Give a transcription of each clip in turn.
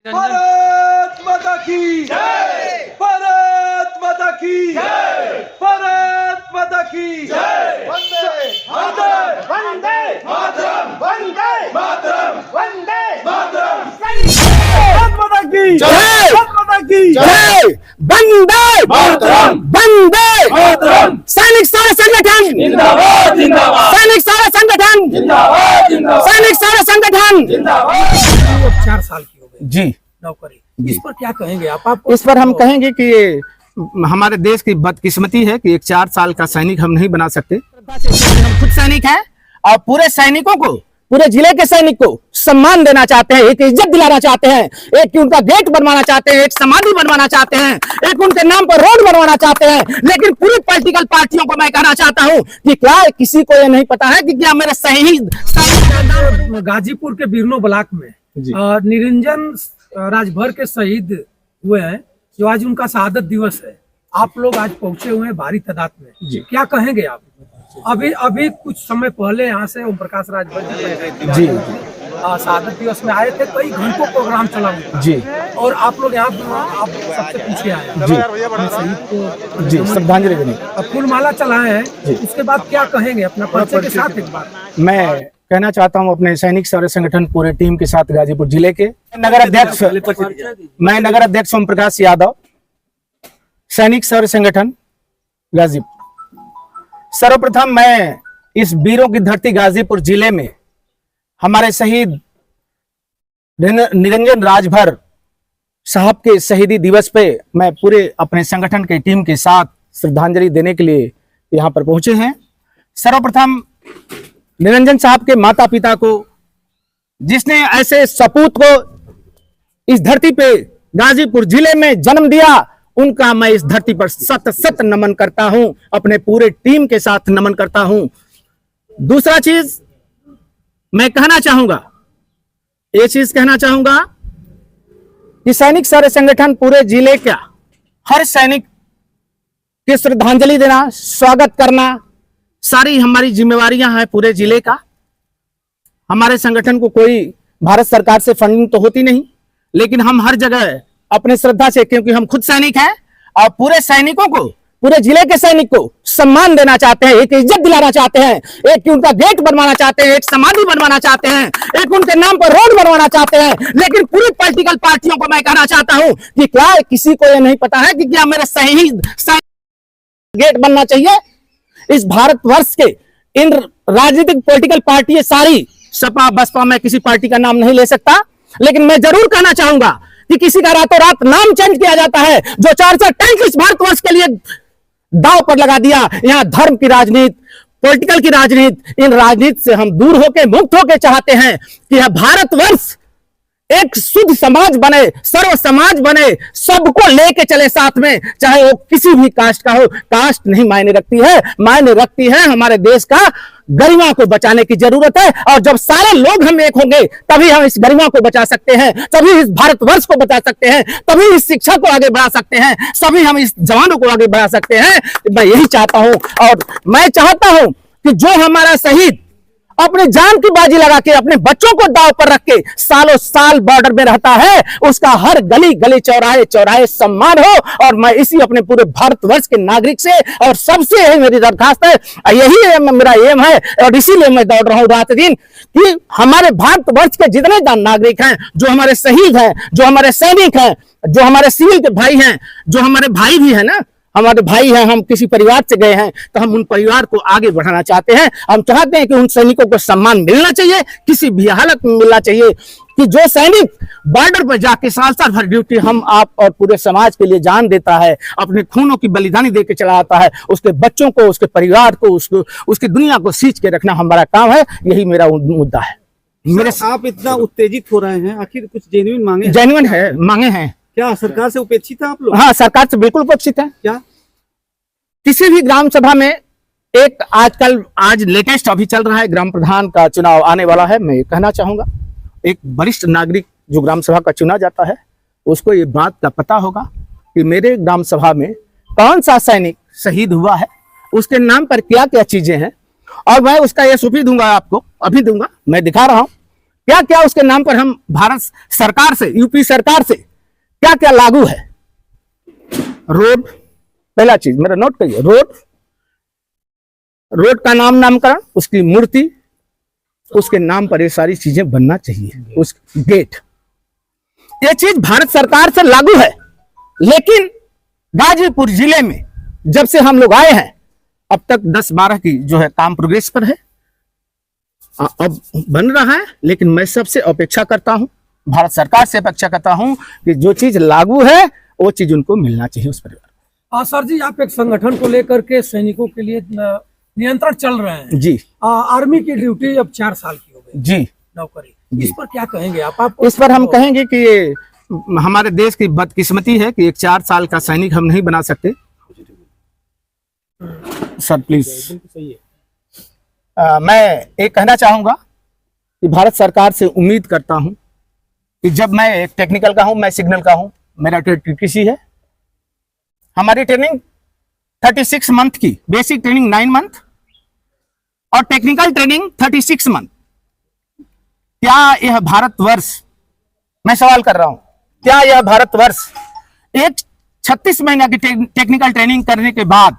भारत माता की जय, भारत माता की जय, भारत माता की जय। वंदे मातरम, वंदे मातरम, वंदे मातरम, वंदे मातरम। भारत माता की जय, भारत माता की जय, वंदे मातरम, वंदे मातरम। सैनिक सारे संगठन जिंदाबाद जिंदाबाद सैनिक सारे संगठन जिंदाबाद जिंदाबाद सैनिक सारे संगठन जिंदाबाद। 4 साल की हो गई जी। नौकरी, इस पर क्या कहेंगे आप? इस पर हम कहेंगे कि ये हमारे देश की बदकिस्मती है कि एक 4 साल का सैनिक हम नहीं बना सकते। हम खुद सैनिक हैं और पूरे सैनिकों को, पूरे जिले के सैनिक को सम्मान देना चाहते हैं, एक इज्जत दिलाना चाहते हैं, एक उनका गेट बनवाना चाहते हैं, एक समाधि बनवाना चाहते हैं, एक उनके नाम पर रोड बनवाना चाहते हैं। लेकिन पूरी पॉलिटिकल पार्टियों को मैं कहना चाहता हूं कि क्या किसी को ये नहीं पता है कि क्या मेरे शहीद गाजीपुर के बिरनो ब्लॉक में निरंजन राजभर के शहीद हुए हैं, जो आज उनका शहादत दिवस है। आप लोग आज पहुंचे हुए हैं भारी तादाद में, क्या कहेंगे आप? अभी कुछ समय पहले यहाँ से ओम प्रकाश राजभर जी शहादत दिवस में आए थे, कई घंटों प्रोग्राम चला हुआ जी, और आप लोग यहाँ आप सबसे पीछे आए हैं शहीद को जी श्रद्धांजलि देने। अब फूलमाला चलाए हैं, उसके बाद क्या कहेंगे अपना परिचय के साथ? एक बार मैं कहना चाहता हूं अपने सैनिक सारे संगठन पूरे टीम के साथ गाजीपुर जिले के नगर अध्यक्ष, मैं नगर अध्यक्ष ओम प्रकाश यादव, सैनिक सारे संगठन गाजीपुर। सर्वप्रथम मैं इस वीरों की धरती गाजीपुर जिले में हमारे शहीद निरंजन राजभर साहब के शहीदी दिवस पे मैं पूरे अपने संगठन के टीम के साथ श्रद्धांजलि देने के लिए यहाँ पर पहुंचे हैं। सर्वप्रथम निरंजन साहब के माता पिता को, जिसने ऐसे सपूत को इस धरती पे गाजीपुर जिले में जन्म दिया, उनका मैं इस धरती पर सत सत नमन करता हूं, अपने पूरे टीम के साथ नमन करता हूं। दूसरा चीज मैं कहना चाहूंगा, ये चीज कहना चाहूंगा कि सैनिक सारे संगठन पूरे जिले का हर सैनिक की श्रद्धांजलि देना, स्वागत करना, सारी हमारी जिम्मेवारियां हैं पूरे जिले का। हमारे संगठन को कोई भारत सरकार से फंडिंग तो होती नहीं, लेकिन हम हर जगह अपने श्रद्धा से, क्योंकि हम खुद सैनिक हैं और पूरे सैनिकों को, पूरे जिले के सैनिक को सम्मान देना चाहते हैं, एक इज्जत दिलाना चाहते हैं, एक उनका गेट बनवाना चाहते हैं, एक समाधि बनवाना चाहते हैं, एक उनके नाम पर रोड बनवाना चाहते हैं। लेकिन पूरी पॉलिटिकल पार्टियों को मैं कहना चाहता हूं कि क्या किसी को यह नहीं पता है कि क्या मेरे शहीद गेट बनना चाहिए? इस भारतवर्ष के इन राजनीतिक पॉलिटिकल पार्टी सारी, सपा बसपा, मैं किसी पार्टी का नाम नहीं ले सकता, लेकिन मैं जरूर कहना चाहूंगा कि किसी का रातों रात नाम चेंज किया जाता है, जो 4 टैंक इस भारतवर्ष के लिए दांव पर लगा दिया। यहाँ धर्म की राजनीति, पॉलिटिकल की राजनीति, इन राजनीति से हम दूर होके, मुक्त होके चाहते हैं कि यह भारतवर्ष एक शुद्ध समाज बने, सर्व समाज बने, सबको लेके चले साथ में, चाहे वो किसी भी कास्ट का हो। कास्ट नहीं मायने रखती है, मायने रखती है हमारे देश का गरिमा को बचाने की जरूरत है। और जब सारे लोग हम एक होंगे, तभी हम इस गरिमा को बचा सकते हैं, तभी इस भारतवर्ष को बचा सकते हैं, तभी इस शिक्षा को आगे बढ़ा सकते हैं, सभी हम इस जवानों को आगे बढ़ा सकते हैं। मैं यही चाहता हूं, और मैं चाहता हूं कि जो हमारा शहीद अपने जान की बाजी लगा के, अपने बच्चों को दांव पर रख के सालों साल बॉर्डर में रहता है, उसका हर गली गली, चौराहे चौराहे सम्मान हो। और मैं इसी अपने पूरे भारतवर्ष के नागरिक से और सबसे यही मेरी दरखास्त है, यही मेरा एम है, और इसीलिए मैं दौड़ रहा हूं रात दिन कि हमारे भारतवर्ष के जितने नागरिक हैं, जो हमारे शहीद हैं, जो हमारे सैनिक हैं, जो हमारे सिविल के भाई हैं, जो हमारे भाई भी है ना, हमारे भाई हैं, हम किसी परिवार से गए हैं, तो हम उन परिवार को आगे बढ़ाना चाहते हैं। हम चाहते हैं कि उन सैनिकों को सम्मान मिलना चाहिए, किसी भी हालत में मिलना चाहिए, कि जो सैनिक बॉर्डर पर जाके साल भर ड्यूटी हम आप और पूरे समाज के लिए जान देता है, अपने खूनों की बलिदानी देके चला आता है, उसके बच्चों को, उसके परिवार को, उसकी दुनिया को सींच के रखना हमारा काम है। यही मेरा मुद्दा है। मेरे आप इतना उत्तेजित हो रहे हैं, आखिर कुछ जेन्युइन मांगे? जेन्युइन है, मांगे हैं। क्या सरकार से उपेक्षित है आप लोग? हाँ, सरकार से बिल्कुल उपेक्षित है। क्या किसी भी ग्राम सभा में एक आज लेटेस्ट अभी चल रहा है, ग्राम प्रधान का चुनाव आने वाला है। मैं कहना चाहूंगा, एक वरिष्ठ नागरिक जो ग्राम सभा का चुना जाता है, उसको ये बात का पता होगा कि मेरे ग्राम सभा में कौन सा सैनिक शहीद हुआ है, उसके नाम पर क्या क्या चीजें हैं, और मैं उसका SOP दूंगा, आपको अभी दूंगा। मैं दिखा रहा हूं क्या क्या उसके नाम पर हम भारत सरकार से, यूपी सरकार से क्या क्या लागू है। रोड, पहला चीज मेरा नोट करिए, रोड का नामकरण, उसकी मूर्ति, उसके नाम पर ये सारी चीजें बनना चाहिए। उस गेट, ये चीज भारत सरकार से लागू है। लेकिन गाजीपुर जिले में जब से हम लोग आए हैं अब तक 10-12 की जो है काम प्रोग्रेस पर है, अब बन रहा है। लेकिन मैं सबसे अपेक्षा करता हूं, भारत सरकार से अपेक्षा करता हूं कि जो चीज लागू है वो चीज उनको मिलना चाहिए उस परिवार। सर जी, आप एक संगठन को लेकर के सैनिकों के लिए नियंत्रण चल रहे हैं जी। आर्मी की ड्यूटी अब 4 साल की हो गई जी, नौकरी, इस पर क्या कहेंगे आप? इस पर हम कहेंगे कि ये हमारे देश की बदकिस्मती है कि एक 4 साल का सैनिक हम नहीं बना सकते। सर प्लीज, मैं एक कहना चाहूंगा कि भारत सरकार से उम्मीद करता हूं कि जब मैं एक टेक्निकल का हूं, मैं सिग्नल का हूं, मेरा कृषि है, हमारी ट्रेनिंग 36 मंथ की, बेसिक ट्रेनिंग 9 मंथ और टेक्निकल ट्रेनिंग 36 मंथ। क्या यह भारतवर्ष, मैं सवाल कर रहा हूं, क्या यह भारतवर्ष एक 36 महीना की टेक्निकल ट्रेनिंग करने के बाद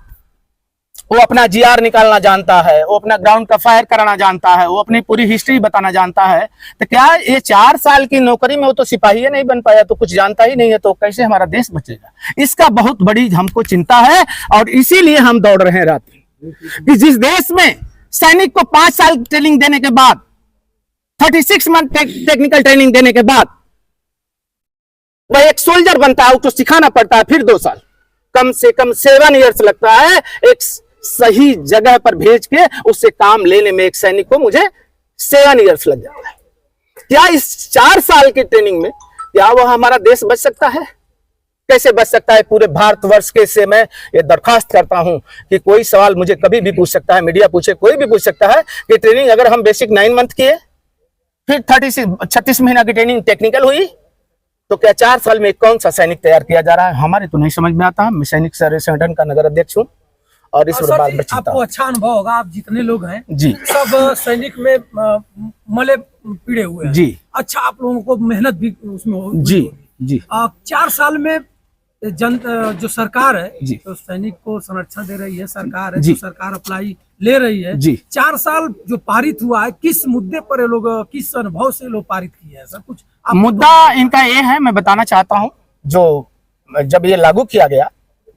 वो अपना जीआर निकालना जानता है, वो अपना ग्राउंड का फायर कराना जानता है, वो अपनी पूरी हिस्ट्री बताना जानता है, तो क्या ये 4 साल की नौकरी में वो तो सिपाही नहीं बन पाया, तो कुछ जानता ही नहीं है, तो कैसे हमारा देश बचेगा? इसका बहुत बड़ी हमको चिंता है और इसीलिए हम दौड़ रहे हैं रात कि जिस देश में सैनिक को 5 साल ट्रेनिंग देने के बाद, 36 मंथ टेक्निकल ट्रेनिंग देने के बाद वह एक सोल्जर बनता है, उसको सिखाना पड़ता है, फिर 2 साल, कम से कम 7 ईयर्स लगता है एक सही जगह पर भेज के उससे काम लेने में। एक सैनिक को मुझे 7 ईयर्स लग जाता है। क्या इस 4 साल की ट्रेनिंग में क्या वह हमारा देश बच सकता है? कैसे बच सकता है? पूरे भारतवर्ष के से मैं ये दरखास्त करता हूं कि कोई सवाल मुझे कभी भी पूछ सकता है, मीडिया पूछे, कोई भी पूछ सकता है कि ट्रेनिंग अगर हम बेसिक 9 मंथ किए, फिर 36 महीना की ट्रेनिंग टेक्निकल हुई, तो क्या 4 साल में कौन सा सैनिक तैयार किया जा रहा है? हमारे तो नहीं समझ में आता। मैं सैनिक संगठन का नगर अध्यक्ष हूँ और इस बात में आपको अच्छा अनुभव होगा, आप जितने लोग हैं जी, सब सैनिक में मले पीड़े हुए हैं जी। अच्छा, आप लोगों को मेहनत भी उसमें जी जी। 4 साल में जो सरकार है जी, तो सैनिक को संरक्षण दे रही है, सरकार है जी, जो सरकार अप्लाई ले रही है जी। 4 साल जो पारित हुआ है, किस मुद्दे पर ये लोग, किस अनुभव से लोग पारित किए हैं? सब कुछ मुद्दा इनका ये है, मैं बताना चाहता हूँ। जो जब ये लागू किया गया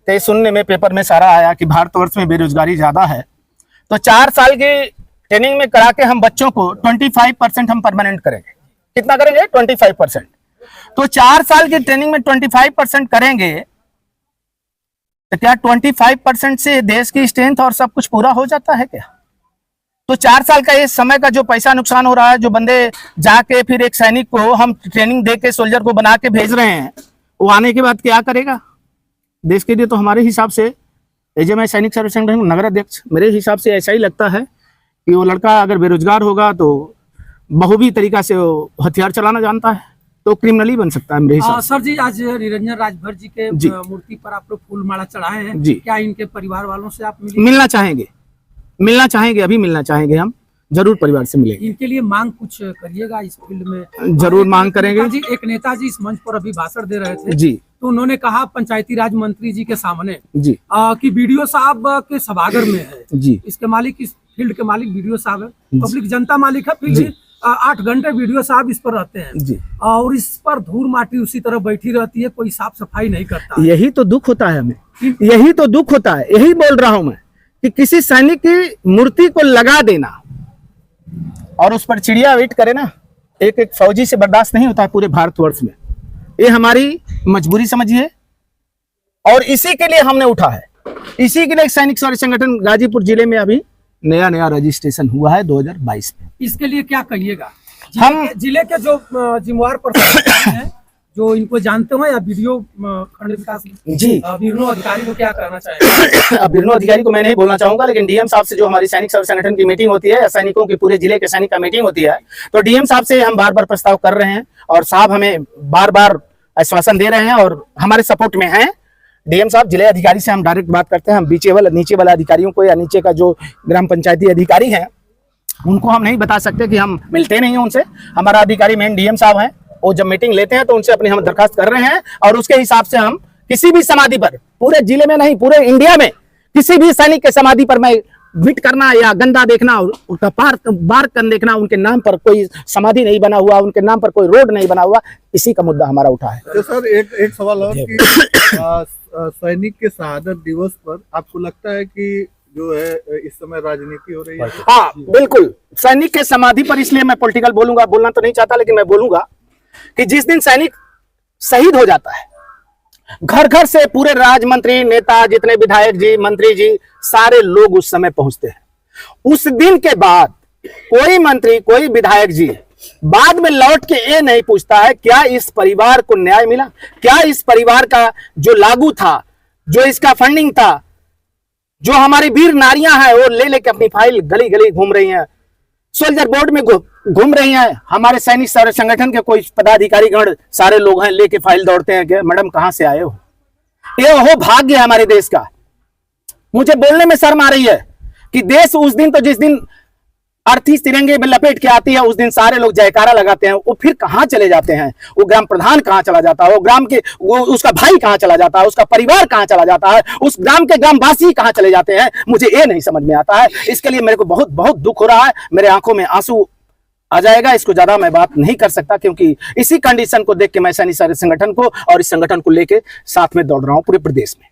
तो सुनने में पेपर में सारा आया कि भारतवर्ष में बेरोजगारी ज्यादा है, तो 4 साल की ट्रेनिंग में करा के हम बच्चों को 25% हम परमानेंट करेंगे। कितना करेंगे? 25%। तो 4 साल की ट्रेनिंग में 25% करेंगे तो क्या 25% से देश की स्ट्रेंथ और सब कुछ पूरा हो जाता है क्या? तो 4 साल का ये समय का जो पैसा नुकसान हो रहा है, जो बंदे जाके फिर एक सैनिक को हम ट्रेनिंग दे के सोल्जर को बना के भेज रहे हैं, वो आने के बाद क्या करेगा देश के लिए? तो हमारे हिसाब से जो मैं सैनिक संगठन नगर अध्यक्ष, मेरे हिसाब से ऐसा ही लगता है कि वो लड़का अगर बेरोजगार होगा तो बहुवी तरीका से वो हथियार चलाना जानता है, तो क्रिमिनली बन सकता है मेरे हिसाब से। सर जी, आज निरंजन राजभर जी के मूर्ति पर आप लोग फूल माला चढ़ाए हैं जी। क्या इनके परिवार वालों से आप मिलना चाहेंगे? मिलना चाहेंगे, अभी मिलना चाहेंगे, हम जरूर परिवार से मिलेंगे। इनके लिए मांग कुछ करिएगा इस फील्ड में? जरूर मांग करेंगे जी। एक नेताजी इस मंच पर अभी भाषण दे रहे थे जी, तो उन्होंने कहा पंचायती राज मंत्री जी के सामने जी कि बीडीओ साहब के सभागार में है जी, इसके मालिक, इस फील्ड के मालिक बीडीओ साहब है, पब्लिक जनता मालिक है, फिर 8 घंटे वीडियो साहब इस पर रहते हैं जी, और इस पर धूल माटी उसी तरह बैठी रहती है, कोई साफ सफाई नहीं करता। यही तो दुख होता है हमें, यही तो दुख होता है। यही बोल रहा हूं मैं कि किसी सैनिक की मूर्ति को लगा देना और उस पर चिड़िया वेट करे ना, एक एक फौजी से बर्दाश्त नहीं होता है पूरे भारतवर्ष में। ये हमारी मजबूरी समझिए और इसी के लिए हमने उठा है। इसी के लिए सैनिक संगठन गाजीपुर जिले में अभी नया रजिस्ट्रेशन हुआ है 2022 में। इसके लिए क्या कहिएगा? हम जिले के जो जिम्मेवार प्रशासन हैं, जो इनको जानते हो, या वीडियो खंड विकास जी ब्यूरो अधिकारी को क्या करना चाहिए? अब ब्यूरो अधिकारी को मैं नहीं बोलना चाहूंगा, लेकिन डीएम साहब से जो हमारी सैनिक संगठन की मीटिंग होती है या सैनिकों की पूरे जिले के सैनिक का मीटिंग होती है, तो डीएम साहब से हम बार बार प्रस्ताव कर रहे हैं और साहब हमें बार बार आश्वासन दे रहे हैं और हमारे सपोर्ट में हैं। डीएम साहब, जिले अधिकारी से हम डायरेक्ट बात करते हैं, हम नीचे वाले अधिकारियों को या नीचे का जो ग्राम पंचायती अधिकारी हैं उनको हम नहीं बता सकते कि हम मिलते नहीं हैं उनसे। हमारा अधिकारी मेन डीएम साहब हैं, वो जब मीटिंग लेते हैं तो उनसे अपनी हम दरखास्त कर रहे हैं और उसके हिसाब से हम किसी भी समाधि पर, पूरे जिले में नहीं पूरे इंडिया में किसी भी सैनिक के समाधि पर मैं विट करना या गंदा देखना, उनका बार कर देखना, उनके नाम पर कोई समाधि नहीं बना हुआ, उनके नाम पर कोई रोड नहीं बना हुआ, इसी का मुद्दा हमारा उठा है। तो सर एक सवाल और कि सैनिक के शहादत दिवस पर आपको लगता है कि जो है इस समय राजनीति हो रही है? हाँ बिल्कुल, सैनिक के समाधि पर, इसलिए मैं पॉलिटिकल बोलूंगा, बोलना तो नहीं चाहता लेकिन मैं बोलूंगा कि जिस दिन सैनिक शहीद हो जाता है, घर घर से पूरे राज मंत्री, नेता, जितने विधायक जी, मंत्री जी, सारे लोग उस समय पहुंचते हैं। उस दिन के बाद कोई मंत्री, कोई विधायक जी बाद में लौट के ये नहीं पूछता है क्या इस परिवार को न्याय मिला, क्या इस परिवार का जो लागू था, जो इसका फंडिंग था, जो हमारी वीर नारियां हैं वो ले लेके अपनी फाइल गली गली घूम रही हैं, सोल्जर बोर्ड में घूम रही हैं, हमारे सैनिक सारे संगठन के कोई पदाधिकारी गण सारे लोग हैं, लेके फाइल दौड़ते हैं कि मैडम कहां से आए हो। ये वो भाग्य है हमारे देश का। मुझे बोलने में शर्म आ रही है कि देश उस दिन, तो जिस दिन अर्थी तिरंगे में लपेट के आती है, उस दिन सारे लोग जयकारा लगाते हैं, वो फिर कहां चले जाते हैं, वो ग्राम प्रधान कहां चला जाता है, वो ग्राम के उसका भाई कहां चला जाता है, उसका परिवार कहां चला जाता है, उस ग्राम के ग्रामवासी कहां चले जाते हैं, मुझे ये नहीं समझ में आता है। इसके लिए मेरे को बहुत बहुत दुख हो रहा है, मेरे आंखों में आंसू आ जाएगा। इसको ज्यादा मैं बात नहीं कर सकता क्योंकि इसी कंडीशन को देख के मैं सैनिक सारे संगठन को और इस संगठन को लेके साथ में दौड़ रहा हूं पूरे प्रदेश में।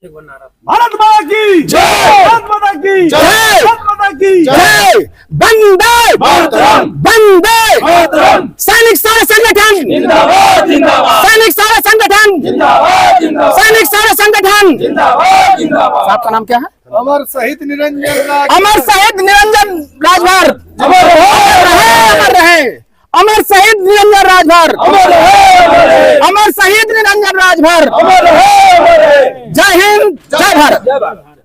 भारत माता की जय, भारत माता की जय, भारत माता की जय, वंदे मातरम, वंदे मातरम, सैनिक सारे संगठन जिंदाबाद जिंदाबाद, सैनिक सारे संगठन जिंदाबाद जिंदाबाद, सैनिक सारे संगठन। जिंदाबाद जिंदाबाद। आपका नाम क्या है? अमर शहीद निरंजन अमर शहीद निरंजन राजभर अमर रहे, अमर रहे, अमर शहीद निरंजन राजभर, अमर रहे, अमर शहीद निरंजन राजभर। अमर रहे। जय हिंद, जय भारत।